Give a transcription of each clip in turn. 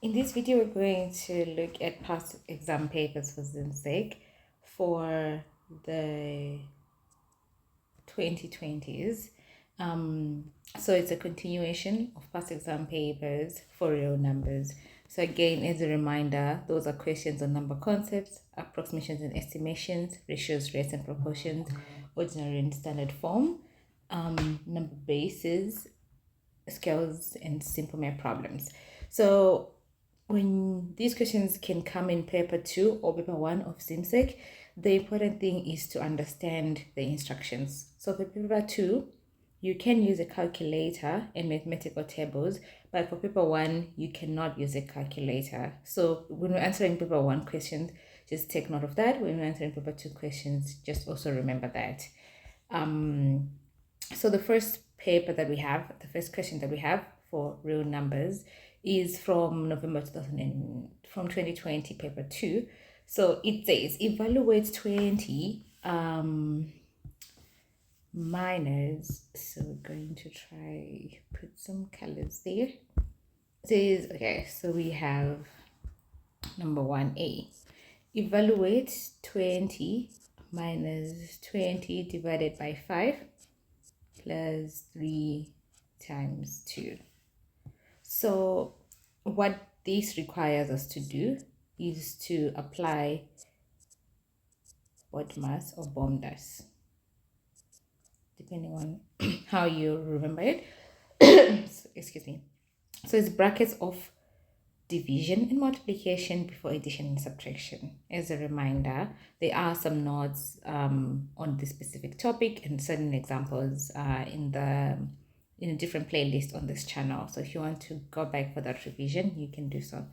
In this video, we're going to look at past exam papers for ZIMSEC for the 2020s. So it's a continuation of past exam papers for real numbers. So again, as a reminder, those are questions on number concepts, approximations and estimations, ratios, rates and proportions, ordinary and standard form, number bases, scales, and simple math problems. So when these questions can come in paper 2 or paper 1 of ZIMSEC, the important thing is to understand the instructions. So for paper 2, you can use a calculator and mathematical tables, but for paper 1, you cannot use a calculator. So when we're answering paper 1 questions, just take note of that. When we're answering paper 2 questions, just also remember that. So the first paper that we have, the first question that we have for real numbers is from November 2020, paper 2. So it says evaluate 20 minus, so we're going to try put some colors there. It says, okay, so we have number 1A. Evaluate 20 minus 20 divided by 5 plus 3 times 2. So what this requires us to do is to apply BODMAS or BOMDAS, depending on how you remember it. Excuse me. So it's brackets of division and multiplication before addition and subtraction. As a reminder, there are some notes on this specific topic and certain examples in a different playlist on this channel. So if you want to go back for that revision, you can do so.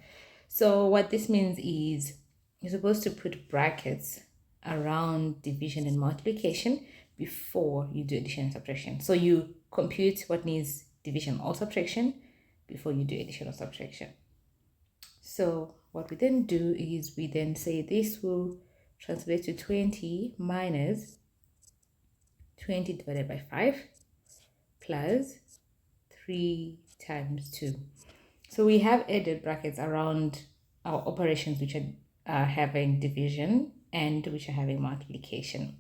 So what this means is you're supposed to put brackets around division and multiplication before you do addition and subtraction. So you compute what needs division or subtraction before you do addition or subtraction. So what we then do is we then say this will translate to 20 minus 20 divided by 5 plus 3 times 2. So we have added brackets around our operations which are having division and which are having multiplication.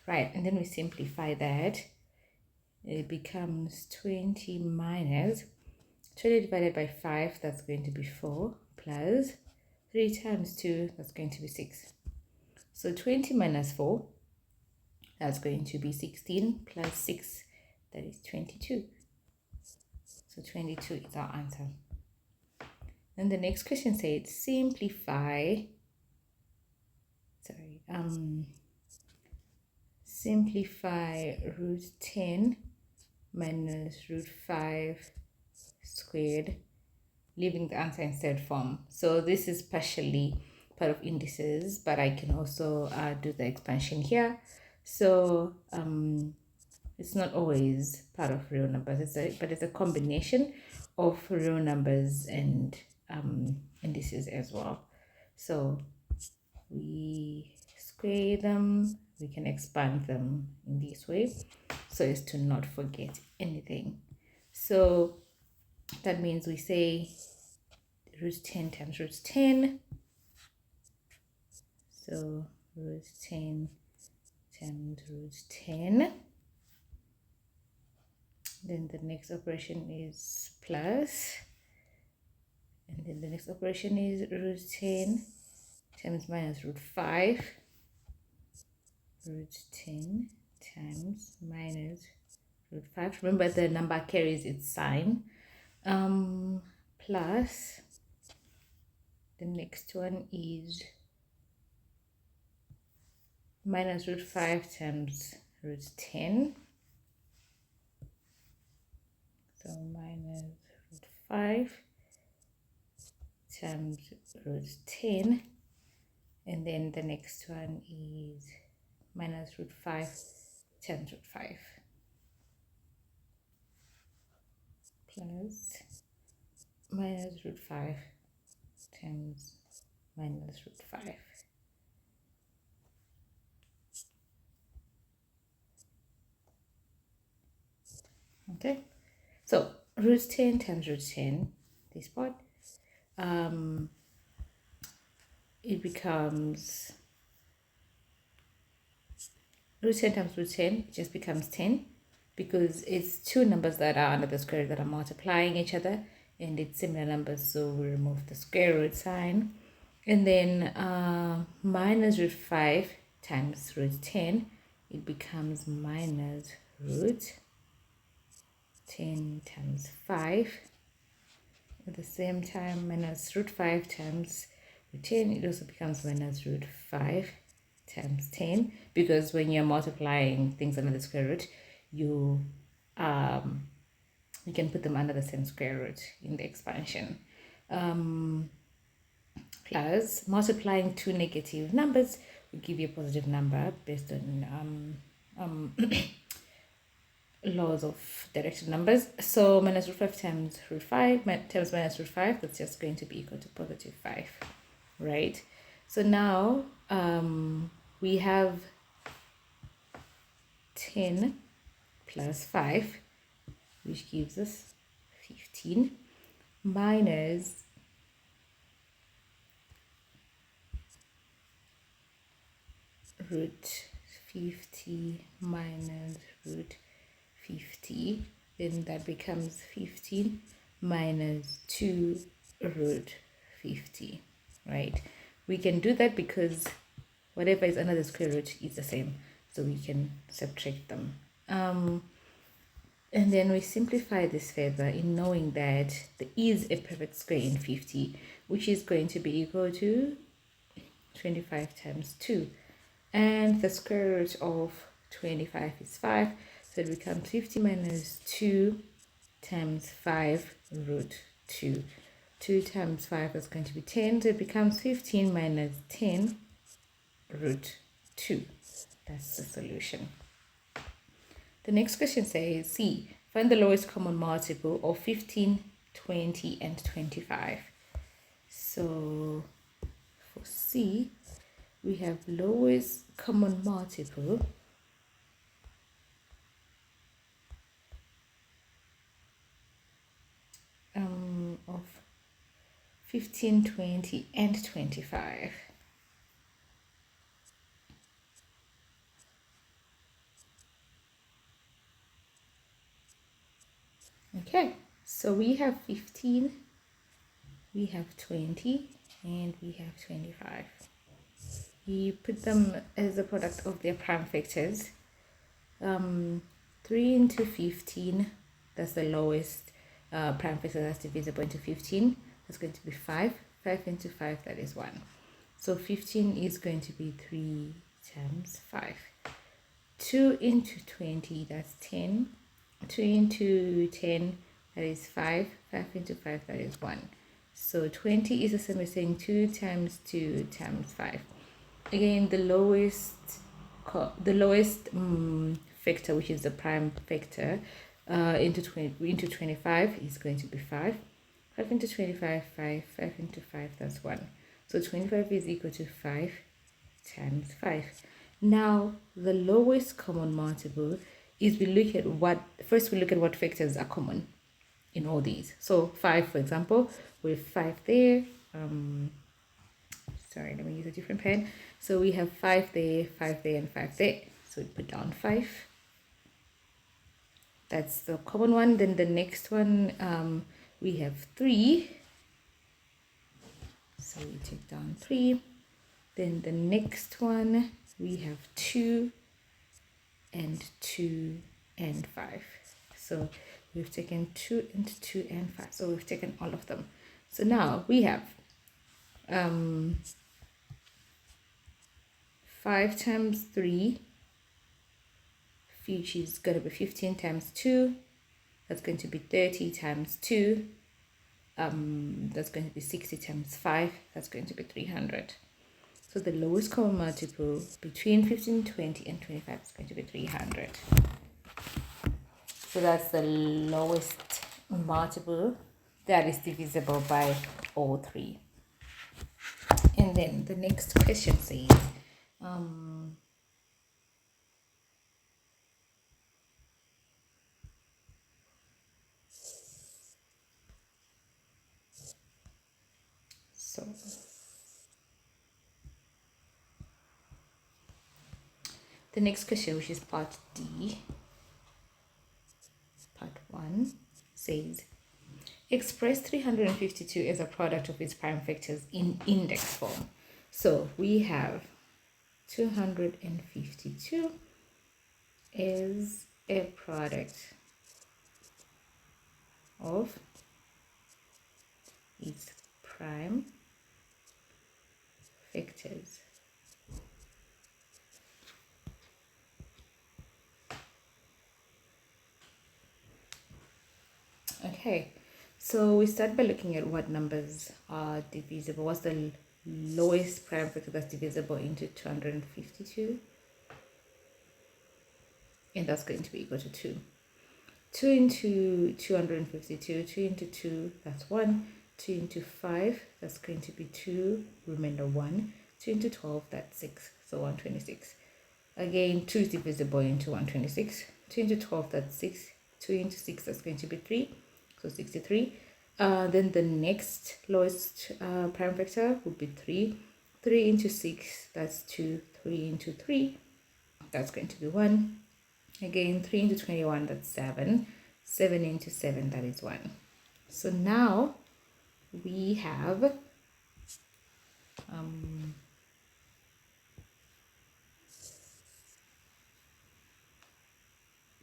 Right, and then we simplify that. It becomes 20 minus 20 divided by 5, that's going to be 4, plus 3 times 2, that's going to be 6. So 20 minus 4, that's going to be 16, plus 6, that is 22. So 22 is our answer. Then the next question says simplify root 10 minus root 5 squared, leaving the answer in third form. So this is partially part of indices, but I can also do the expansion here. So it's not always part of real numbers, but it's a combination of real numbers and indices as well. So we square them, we can expand them in this way so as to not forget anything. So that means we say root 10 times root 10. So root 10 times root 10. Then the next operation is plus. And then the next operation is root 10 times minus root 5. Root 10 times minus root 5. Remember, the number carries its sign. Plus the next one is minus root 5 times root 10. So minus root 5 times root 10. And then the next one is minus root 5 times root 5. Plus minus root 5 times minus root 5. Okay, so root 10 times root 10, this part, it becomes root 10 times root 10, it just becomes 10, because it's two numbers that are under the square root that are multiplying each other, and it's similar numbers, so we remove the square root sign. And then minus root 5 times root 10, it becomes minus root 10 times 5. At the same time, minus root 5 times root 10, it also becomes minus root 5 times 10, because when you're multiplying things under the square root, you can put them under the same square root in the expansion. Plus, multiplying two negative numbers will give you a positive number based on laws of directed numbers. So minus root 5 times root 5 times minus root 5, that's just going to be equal to positive 5, right? So now we have 10 plus 5, which gives us 15, minus root 50 minus root 50, then that becomes 15 minus 2 root 50, right? We can do that because whatever is under the square root is the same, so we can subtract them. And then we simplify this further in knowing that there is a perfect square in 50, which is going to be equal to 25 times 2. And the square root of 25 is 5, so it becomes 50 minus 2 times 5 root 2. 2 times 5 is going to be 10, so it becomes 15 minus 10 root 2. That's the solution. The next question says C. Find the lowest common multiple of 15, 20, and 25. So for C, we have lowest common multiple of 15, 20, and 25. Okay, so we have 15, we have 20, and we have 25. You put them as a product of their prime factors. 3 into 15, that's the lowest prime factor that's divisible into 15. That's going to be 5. 5 into 5, that is 1. So 15 is going to be 3 times 5. 2 into 20, that's 10. 2 into 10, that is 5. 5 into 5, that is 1. So 20 is the same as saying 2 times 2 times 5. Again, the lowest factor, which is the prime factor, into 25 is going to be 5. 5 into 25, 5. 5 into 5, that's 1. So 25 is equal to 5 times 5. Now, the lowest common multiple is we look at what factors are common in all these. So 5, for example, with 5 there. Sorry, let me use a different pen. So we have 5 there, 5 there, and 5 there. So we put down 5. That's the common one. Then the next one, we have 3. So we take down 3. Then the next one, we have 2 and 2 and 5. So we've taken 2 and 2 and 5. So we've taken all of them. So now we have 5 times 3, which is going to be 15 times 2. That's going to be 30 times 2. That's going to be 60 times 5. That's going to be 300. So the lowest common multiple between 15, 20, and 25 is going to be 300. So that's the lowest multiple that is divisible by all 3. And then the next question says, So the next question, which is part D, part 1, says express 352 as a product of its prime factors in index form. So we have 252 is a product of its prime factors. Okay, so we start by looking at what numbers are divisible. What's the lowest prime factor that's divisible into 252? And that's going to be equal to 2. 2 into 252, 2 into 2, that's 1. 2 into 5, that's going to be 2, remainder 1. 2 into 12, that's 6, so 126. Again, 2 is divisible into 126. 2 into 12, that's 6. 2 into 6, that's going to be 3, so 63. Then the next lowest prime factor would be 3. 3 into 6, that's 2. 3 into 3, that's going to be 1. Again, 3 into 21, that's 7. 7 into 7, that is 1. So now we have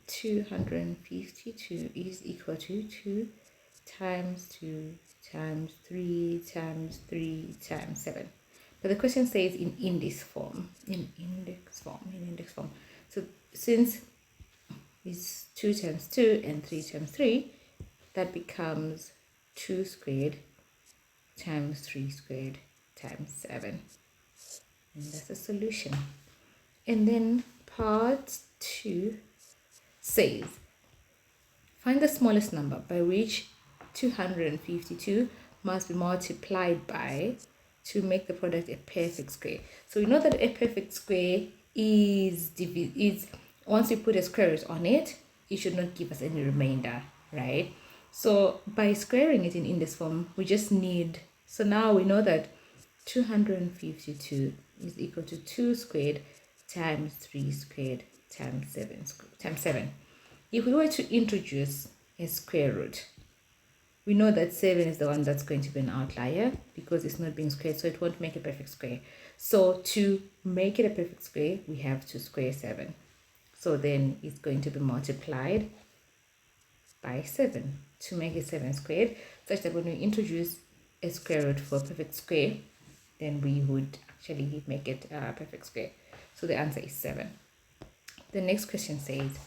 252 is equal to 2 times 2 times 3 times 3 times 7. But the question says in index form. So since it's 2 times 2 and 3 times 3, that becomes 2 squared times 3 squared times 7. And that's the solution. And then part 2 says, find the smallest number by which 252 must be multiplied by to make the product a perfect square. So we know that a perfect square is once we put a square root on it, it should not give us any remainder, right? So by squaring it in index form, we just need, so now we know that 252 is equal to 2 squared times 3 squared times 7. If we were to introduce a square root, we know that 7 is the one that's going to be an outlier because it's not being squared, so it won't make a perfect square. So to make it a perfect square, we have to square 7. So then it's going to be multiplied by 7 to make it 7 squared, such that when we introduce a square root for a perfect square, then we would actually make it a perfect square. So the answer is 7. The next question says,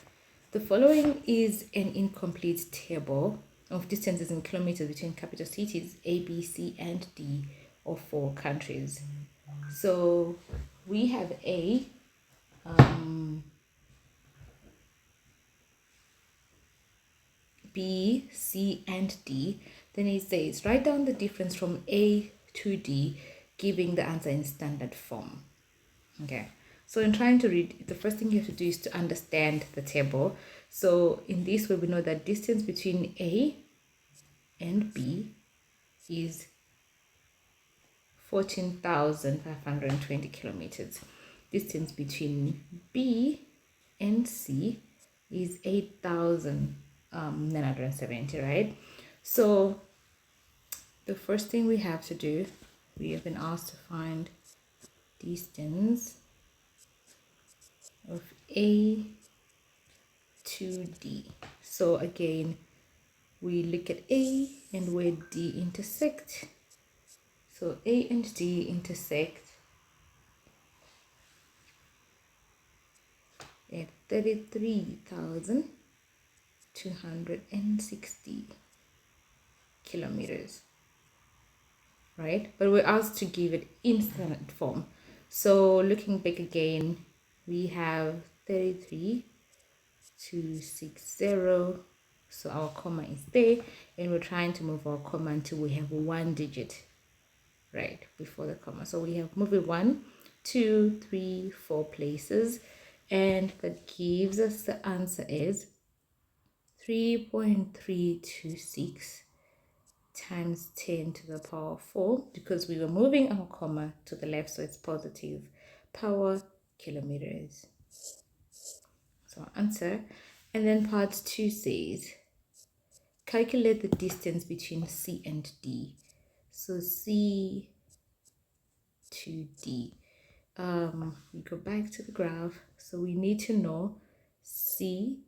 the following is an incomplete table of distances in kilometers between capital cities A, B, C, and D of 4 countries. So we have A, B, C, and D. Then it says, write down the difference from A to D, giving the answer in standard form. Okay, so in trying to read, the first thing you have to do is to understand the table. So in this way, we know that distance between A and B is 14,520 kilometers. Distance between B and C is 8,970, right? So the first thing we have to do, we have been asked to find distance of A to D. So again, we look at A and where D intersect. So A and D intersect at 33,260 kilometers, right? But we're asked to give it in standard form. So looking back again, we have 33,260. So our comma is there, and we're trying to move our comma until we have 1 digit right before the comma. So we have moved it 1, 2, 3, 4 places, and that gives us the answer is 3.326 times 10 to the power 4, because we were moving our comma to the left, so it's positive power kilometers. So our answer. And then part 2 says, calculate the distance between C and D. So C to D. We go back to the graph. So we need to know C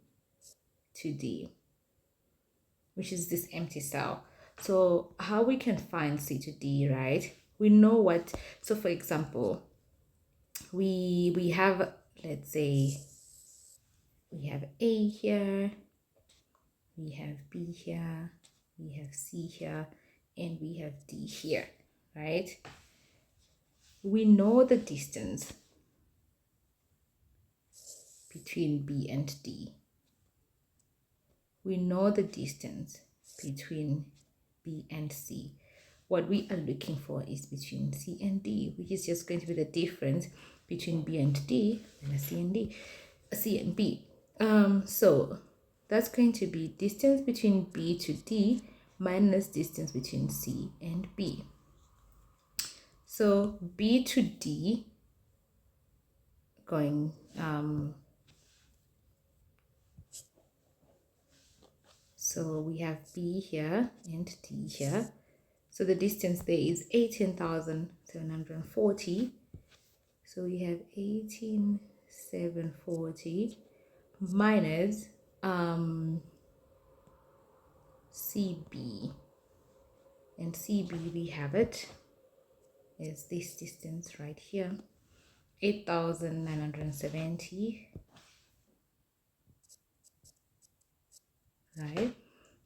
to D, which is this empty cell. So how we can find C to D, right? We know what, so for example, we have, let's say, we have A here, we have B here, we have C here, and we have D here, right? We know the distance between B and D. We know the distance between B and C. What we are looking for is between C and D, which is just going to be the difference between B and D and C and D, C and B. So that's going to be distance between B to D minus distance between C and B. So B to D going so we have B here and D here. So the distance there is 18,740. So we have 18,740 minus CB. And CB, we have it is this distance right here, 8,970. Right?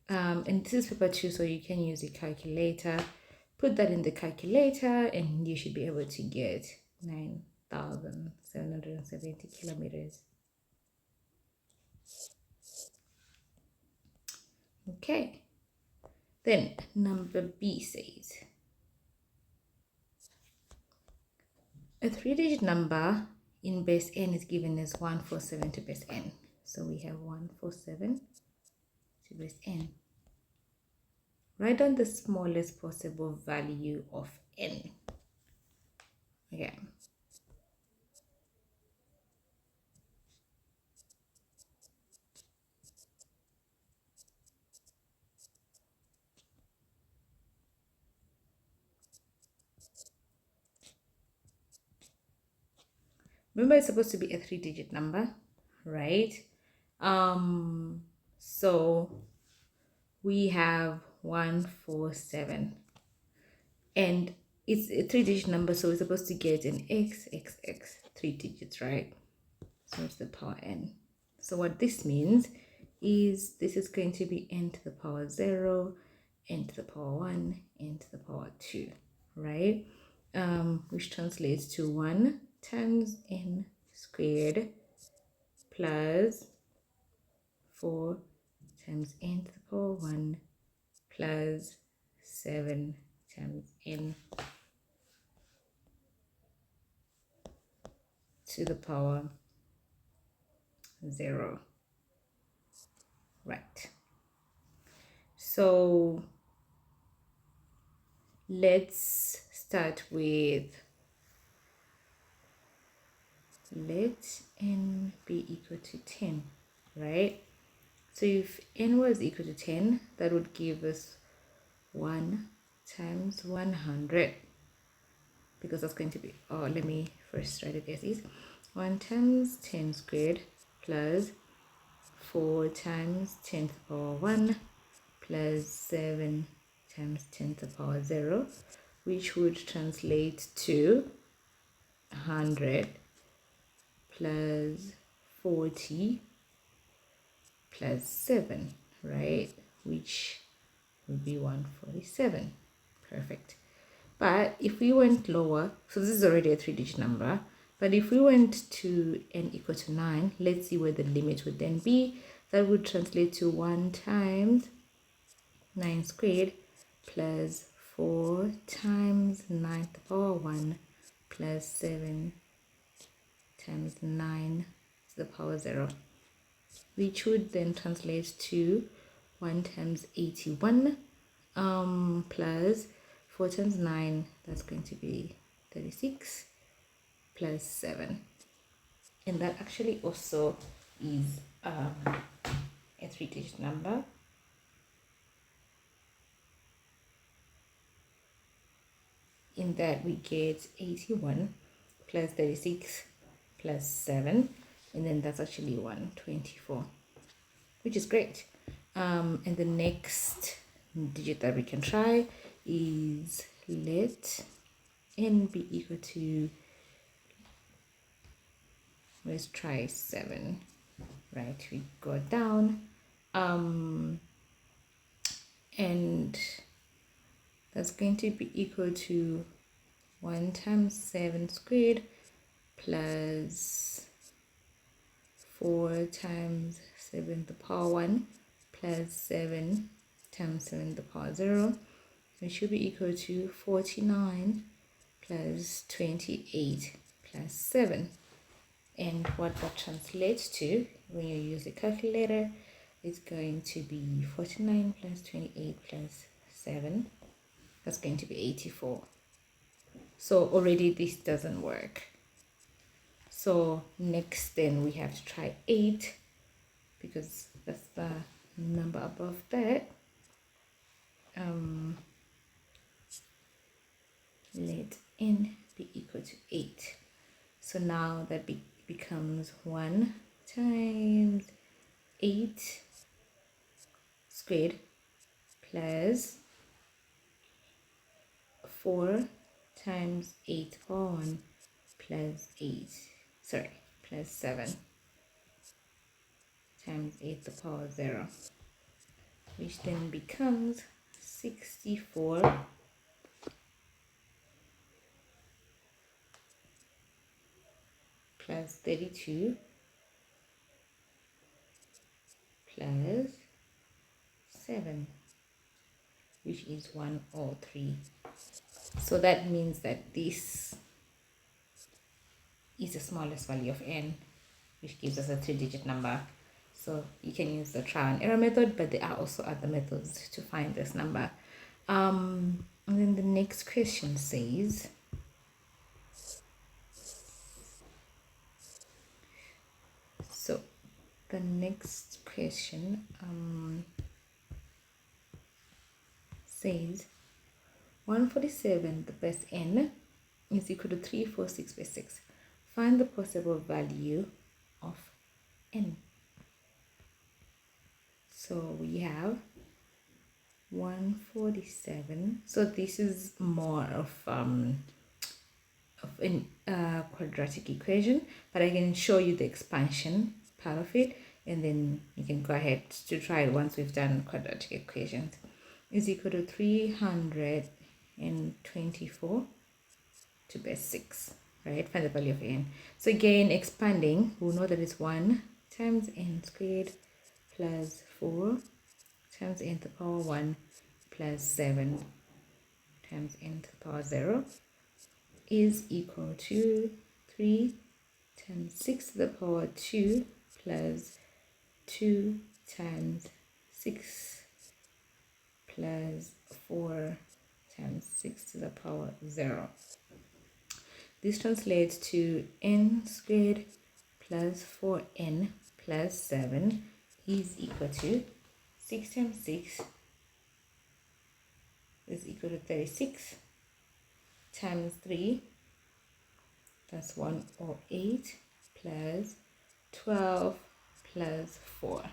And this is paper 2, so you can use a calculator. Put that in the calculator and you should be able to get 9,770 kilometers. Okay. Then number B says, a 3-digit number in base n is given as 147 to base n. So we have 147 to base n. Write down the smallest possible value of n. Okay. Remember, it's supposed to be a 3-digit number, right? So we have 147, and it's a 3-digit number, so we're supposed to get an XXX, 3 digits, right? So it's the power n. So what this means is this is going to be n to the power 0, n to the power 1, n to the power 2, right? Which translates to 1 times n squared plus 4 times n to the power 1 plus 7 times n to the power 0. Right. So let's start with, let n be equal to 10, right? So if n was equal to 10, that would give us 1 times 100, because that's going to be, oh, let me first write it as is. 1 times 10 squared plus 4 times 10 to the power 1 plus 7 times 10 to the power 0, which would translate to 100 plus 40 plus 7, right? Which would be 147. Perfect. But if we went lower, so this is already a 3-digit number, but if we went to n equal to 9, let's see where the limit would then be. That would translate to 1 times 9 squared plus 4 times 9 to the power 1 plus 7 times 9 to the power 0, which would then translate to 1 times 81 plus 4 times 9, that's going to be 36, plus 7. And that actually also is a 3-digit number. In that we get 81 plus 36 plus 7, and then that's actually 124, which is great. And the next digit that we can try is let n be equal to, let's try 7, right? We go down, and that's going to be equal to 1 times 7 squared plus 4 times 7 to the power 1 plus 7 times 7 to the power 0, which should be equal to 49 plus 28 plus 7. And what that translates to when you use a calculator is going to be 49 plus 28 plus 7. That's going to be 84. So already this doesn't work. So next then we have to try 8, because that's the number above that. Let n be equal to 8. So now that becomes 1 times 8 squared plus 4 times 8 power 1 plus 8, plus 7 times 8 to the power 0, which then becomes 64 plus 32 plus 7, which is 103. So that means that this is the smallest value of n, which gives us a 3-digit number. So you can use the trial and error method, but there are also other methods to find this number. And then the next question says, so the next question says 147 the base n is equal to 346 by 6. Find the possible value of n. So we have 147. So this is more of a quadratic equation, but I can show you the expansion part of it, and then you can go ahead to try it once we've done quadratic equations. Is equal to 324 to base 6, right? Find the value of n. So again, expanding, we'll know that it's 1 times n squared plus 4 times n to the power 1 plus 7 times n to the power 0 is equal to 3 times 6 to the power 2 plus 2 times 6 plus 4 times 6 to the power 0. This translates to n squared plus 4n plus 7 is equal to 6 times 6 is equal to 36 times 3, that's 108 plus 12 plus 4.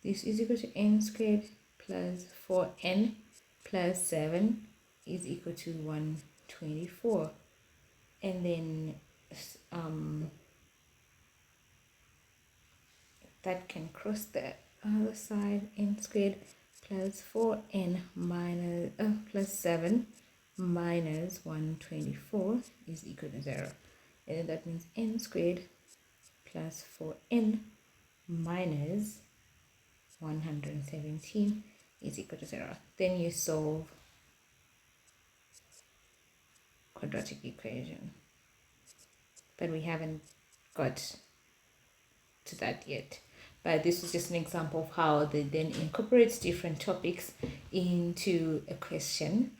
This is equal to n squared plus 4n plus 7 is equal to 124. And then that can cross the other side. N squared plus 4n minus plus 7 minus 124 is equal to 0. And then that means n squared plus 4n minus 117 is equal to 0. Then you solve quadratic equation, but we haven't got to that yet. but this was just an example of how they then incorporate different topics into a question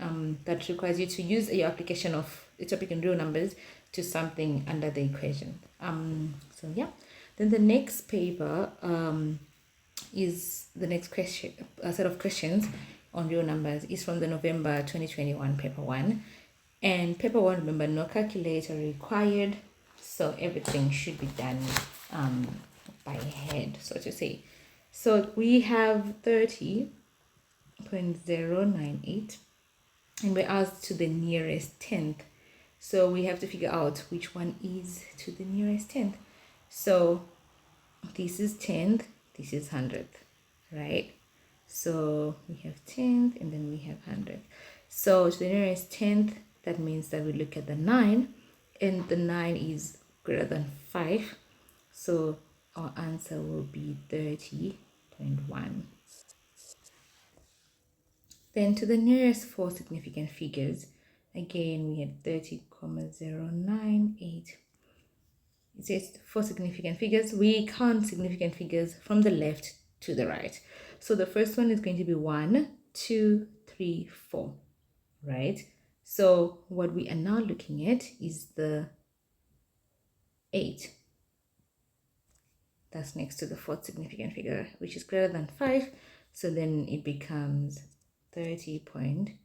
that requires you to use your application of the topic in real numbers to something under the equation. So yeah, then the next paper is the next question, a set of questions on real numbers is from the November 2021 paper 1. And paper 1, remember, no calculator required, so everything should be done by head, so to say. So we have 30.098 and we're asked to the nearest tenth. So we have to figure out which one is to the nearest tenth. So this is tenth, this is hundredth, right? So we have tenth and then we have hundredth. So to the nearest tenth, that means that we look at the 9, and the 9 is greater than 5. So our answer will be 30.1. Then to the nearest 4 significant figures, again we had 30,098. It says 4 significant figures. We count significant figures from the left to the right. So the first one is going to be 1, 2, 3, 4, right? So what we are now looking at is the 8. That's next to the 4th significant figure, which is greater than 5. So then it becomes 30.10.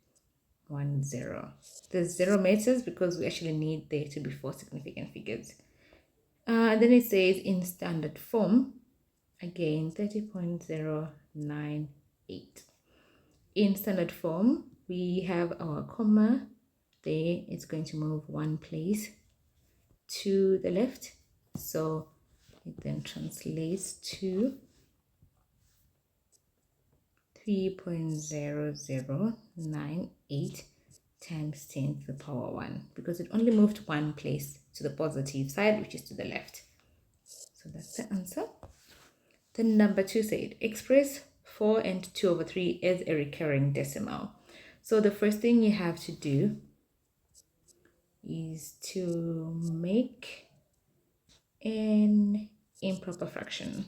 The 0 matters because we actually need there to be 4 significant figures. Then it says in standard form, again 30.098. In standard form, we have our comma there. It's going to move one place to the left. So it then translates to 3.0098 times 10 to the power 1, because it only moved one place to the positive side, which is to the left. So that's the answer. Then number 2 said, express 4 and 2 over 3 as a recurring decimal. So the first thing you have to do is to make an improper fraction.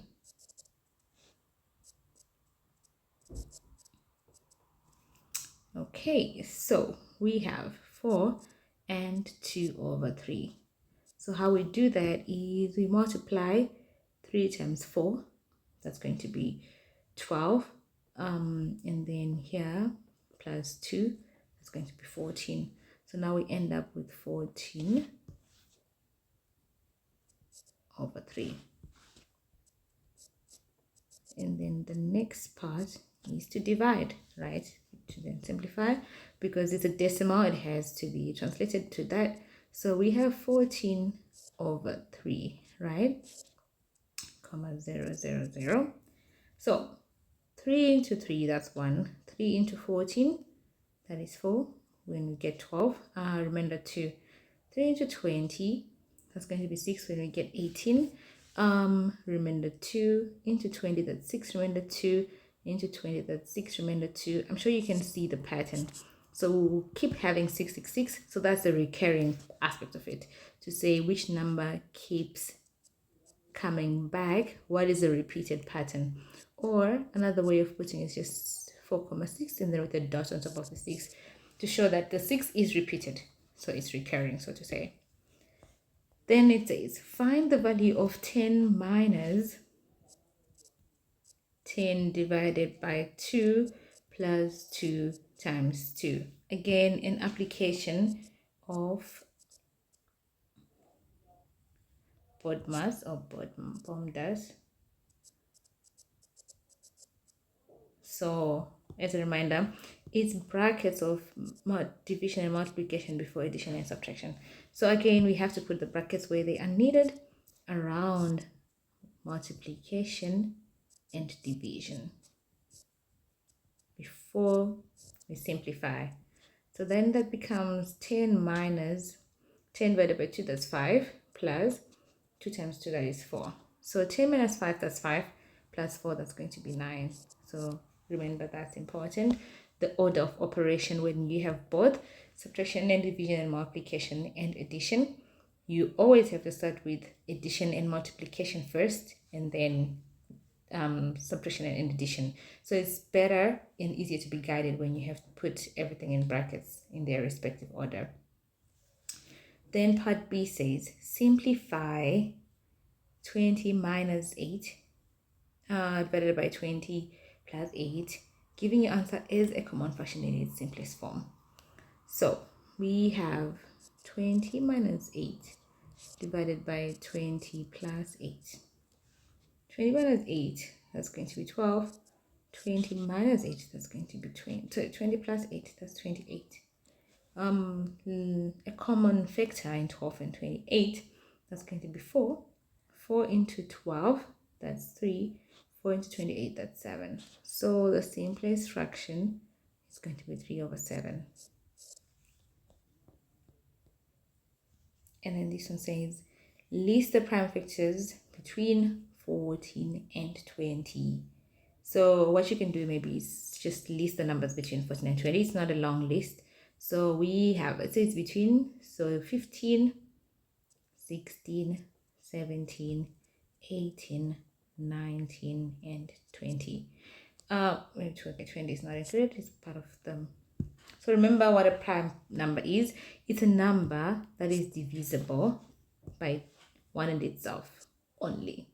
Okay, so we have 4 and 2 over 3. So how we do that is we multiply 3 times 4. That's going to be 12. And then here plus 2, that's going to be 14. So now we end up with 14 over 3. And then the next part is to divide, right? To then simplify, because it's a decimal, it has to be translated to that. So we have 14 over 3, right? Comma 0, 0, 0. So 3 into 3, that's 1. 3 into 14, that is 4. When we get 12, remember 2. 3 into 20, that's going to be 6 when we get 18. Remember 2 into 20, that's 6. Remember 2 into 20, that's 6. Remember 2. I'm sure you can see the pattern. So we'll keep having 666. So that's the recurring aspect of it, to say which number keeps coming back, what is a repeated pattern. Or another way of putting it is just 4,6 and then with a dot on top of the 6 to show that the 6 is repeated, so it's recurring, so to say. Then it says find the value of 10 minus 10 divided by 2 plus 2 times 2. Again, an application of BODMAS or BODMAS. So as a reminder, it's brackets of division and multiplication before addition and subtraction. So again, we have to put the brackets where they are needed around multiplication and division before we simplify. So then that becomes 10 minus 10 divided by 2, that's 5, plus 2 times 2, that is 4. So 10 minus 5, that's 5, plus 4, that's going to be 9. So remember, that's important. The order of operation when you have both subtraction and division and multiplication and addition, you always have to start with addition and multiplication first, and then subtraction and addition. So it's better and easier to be guided when you have to put everything in brackets in their respective order. Then part B says simplify 20 minus 8 divided by 20 plus 8, giving your answer is a common fraction in its simplest form. So we have 20 minus 8 divided by 20 plus 8. 20 minus 8, that's going to be 12. 20 minus 8, that's going to be 20. So 20 plus 8, that's 28. A common factor in 12 and 28, that's going to be 4. 4 into 12, that's 3. 4 into 28, that's 7. So the simplest fraction is going to be 3 over 7. And then this one says, list the prime factors between 14 and 20. So what you can do maybe is just list the numbers between 14 and 20. It's not a long list. So we have, it says between, so 15, 16, 17, 18, 19, and 20. 20 is not included, it's part of them. So remember what a prime number is. It's a number that is divisible by 1 and itself only.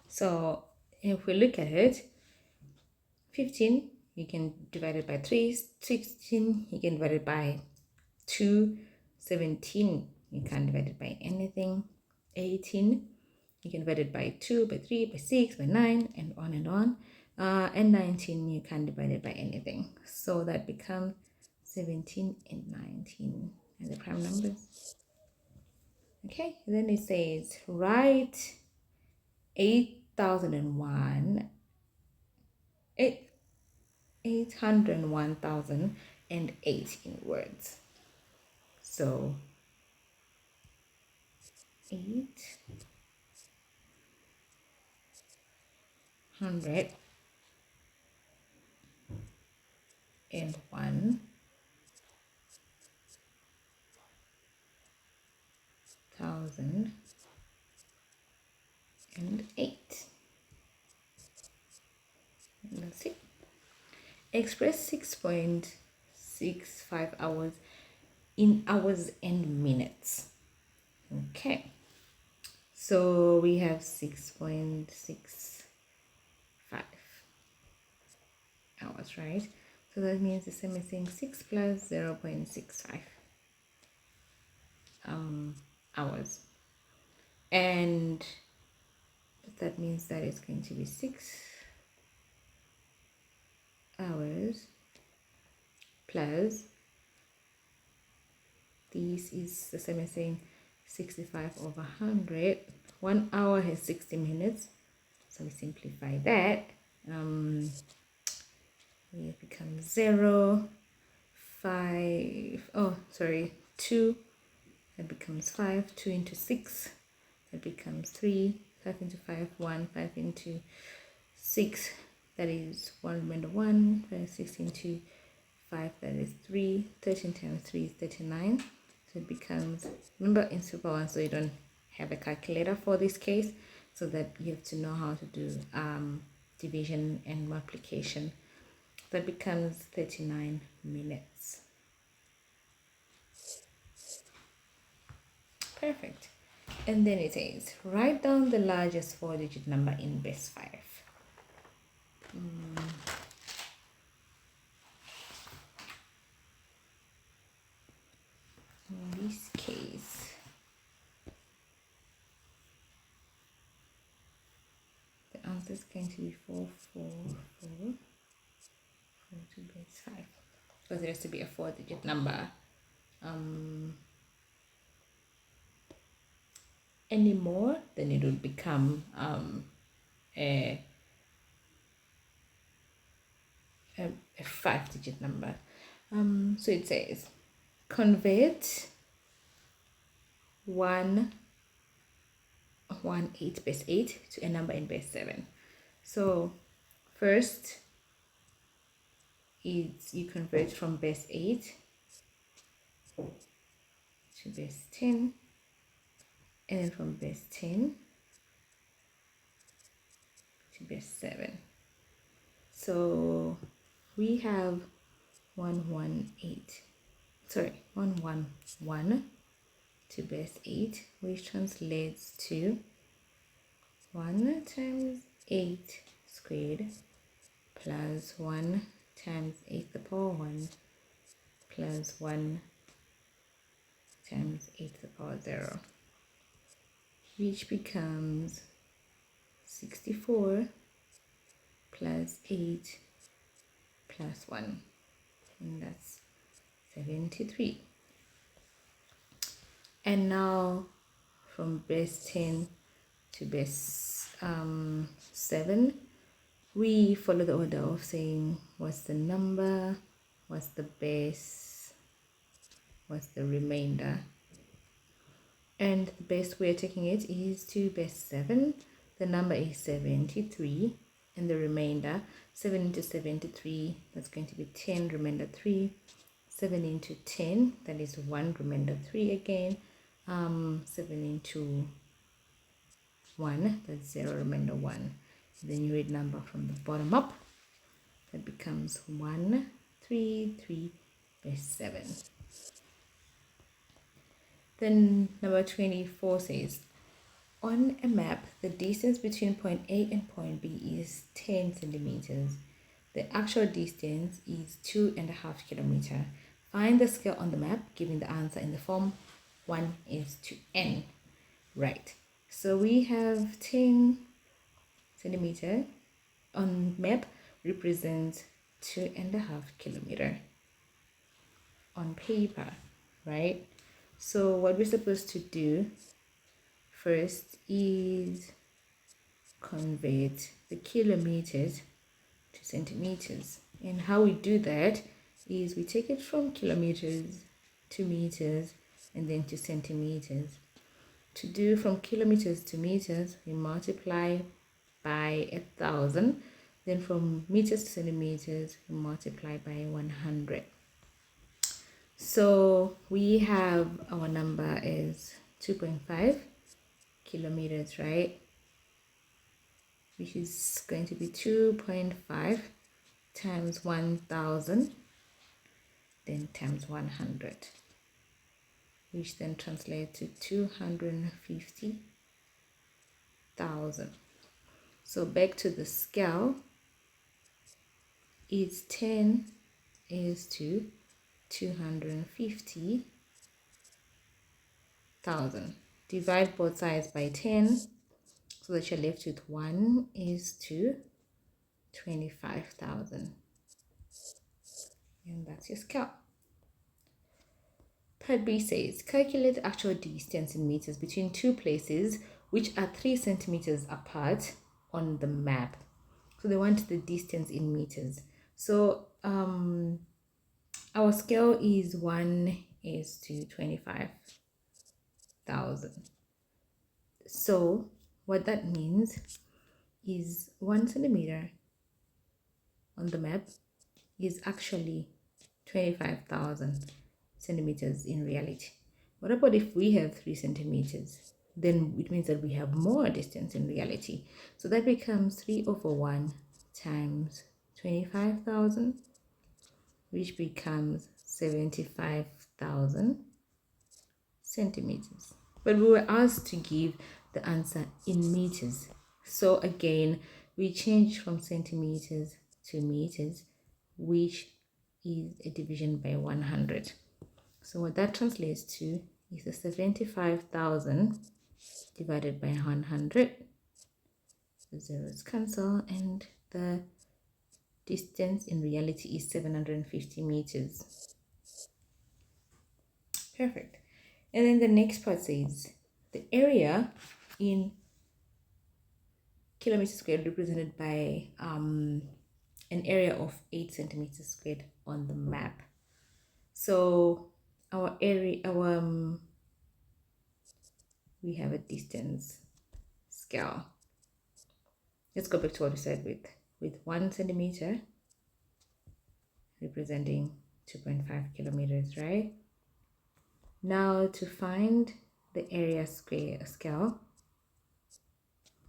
So if we look at it, 15, you can divide it by 3. 16, you can divide it by 2. 17, you can't divide it by anything. 18, you can divide it by 2, by 3, by 6, by 9, and on and on. And 19, you can't divide it by anything. So that becomes 17 and 19 as the prime numbers. Okay, then it says write 801,008 in words. So 801,008. That's it. Express 6.65 hours in hours and minutes. Okay, so we have 6.65 hours, right? So that means the same as saying 6 plus 0.65 hours. And that means that it's going to be 6 hours plus, this is the same as saying 65 over 100. 1 hour has 60 minutes, so we simplify that. It becomes 0, 5, 2, that becomes 5. 2 into 6, that becomes 3. 5 into 5, 1. 5 into 6, that is 1 remainder 1. 6 into 5, that is 3. 13 times 3 is 39. So it becomes, remember in simple one, so you don't have a calculator for this case, so that you have to know how to do division and multiplication. That becomes 39 minutes. Perfect. And then it says, write down the largest 4-digit number in base 5. In this case, the answer is going to be 444 to base 5, because there has to be a 4-digit number. Any more, then it would become a 5-digit number. So it says convert 1 8 base 8 to a number in base 7. So First is you convert from base 8 to base 10, and then from base 10 to base 7. So we have 118, sorry, 111 to base 8, which translates to 1 times 8 squared plus 1 times 8 to the power 1 plus 1 times 8 to the power 0, which becomes 64 plus 8 plus 1, and that's 73. And now from base 10 to base 7, we follow the order of saying what's the number, what's the base, what's the remainder. And the best way of taking it is to base 7. The number is 73, and the remainder, 7 into 73, that's going to be 10, remainder 3. 7 into 10, that is 1, remainder 3 again. 7 into 1, that's 0, remainder 1. Then you read number from the bottom up. That becomes 133 base 7. Then number 24 says, on a map, the distance between point A and point B is 10 centimeters. The actual distance is 2.5 kilometers. Find the scale on the map, giving the answer in the form 1:n. Right. So we have 10 centimeter on map represents 2.5 kilometers on paper, right? So what we're supposed to do first is convert the kilometers to centimeters. And how we do that is we take it from kilometers to meters and then to centimeters. To do from kilometers to meters, we multiply by 1,000. Then from meters to centimeters, we multiply by 100. So we have our number is 2.5 kilometers, right? Which is going to be 2.5 times 1,000, then times 100, which then translates to 250,000. So back to the scale, it's 10 is to 250,000. Divide both sides by 10 so that you're left with 1 is to 25,000. And that's your scale. Part B says, calculate the actual distance in meters between two places which are 3 centimeters apart on the map. So they want the distance in meters. So our scale is 1 is to 25,000. So what that means is 1 centimeter on the map is actually 25,000 centimeters in reality. What about if we have 3 centimeters? Then it means that we have more distance in reality. So that becomes 3/1 times 25,000, which becomes 75,000 centimeters. But we were asked to give the answer in meters. So again, we change from centimeters to meters, which is a division by 100. So what that translates to is the 75,000 divided by 100. The zeros cancel, and the distance in reality is 750 meters. Perfect. And then the next part says the area in kilometers squared represented by an area of 8 centimeters squared on the map. So our area, we have a distance scale. Let's go back to what we said with with 1 centimeter representing 2.5 kilometers, right? Now to find the area scale,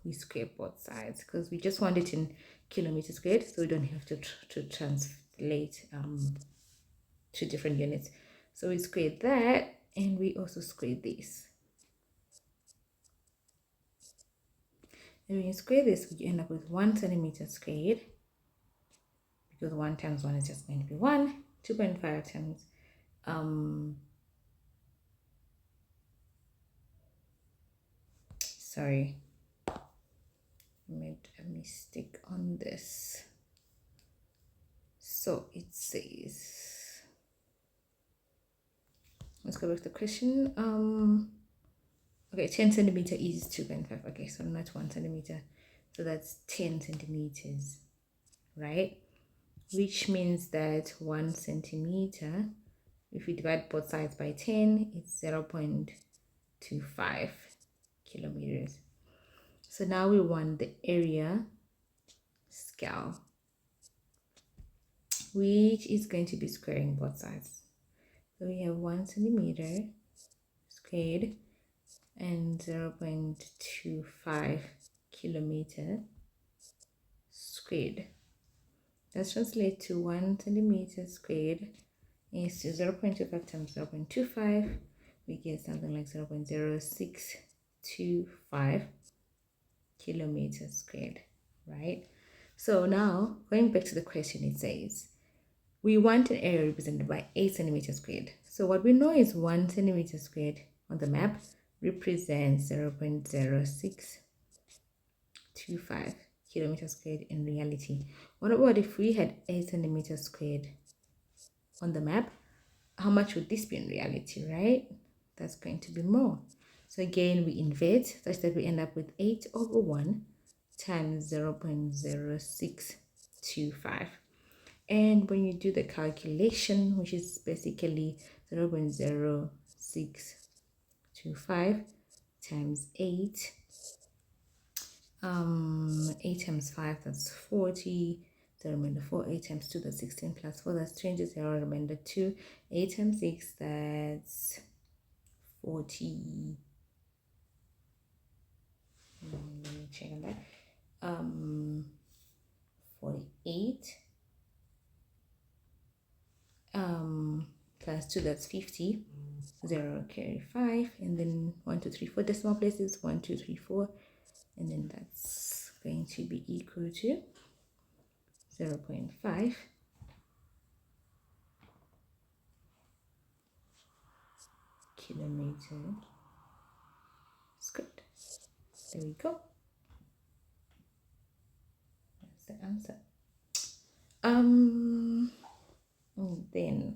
we square both sides because we just want it in kilometers squared, so we don't have to translate to different units. So we squared that, and we also squared this. And when you square this, you end up with 1 centimeter squared, because 1 times 1 is just going to be 1. 2.5 times sorry, I made a mistake on this. So it says, let's go back to the question. Okay, 10 centimeter is 2.5. Okay, so not 1 centimeter, so that's 10 centimeters, right? Which means that 1 centimeter, if we divide both sides by 10, it's 0.25 kilometers. So now we want the area scale, which is going to be squaring both sides. So we have 1 centimeter squared and 0.25 kilometer squared. Let's translate to 1 centimeter squared is to 0.25 times 0.25. We get something like 0.0625 kilometers squared, right? So now going back to the question, it says we want an area represented by 8 centimeters squared. So what we know is 1 centimeter squared on the map represents 0.0625 kilometers squared in reality. What about if we had 8 centimeters squared on the map? How much would this be in reality, right? That's going to be more. So again, we invert such that we end up with 8 over 1 times 0.0625. And when you do the calculation, which is basically 0.0625 times 8, 8 times 5, that's 40. The remainder 4, 8 times 2, that's 16, plus 4, that's 20, 0, remainder 2, 8 times 6, that's 40. Let me check on that. 48. Plus 2, that's 50. 0, carry 5, and then 1, 2, 3, 4 decimal places, 1, 2, 3, 4, and then that's going to be equal to 0.5 kilometer squared. There we go. That's the answer. And then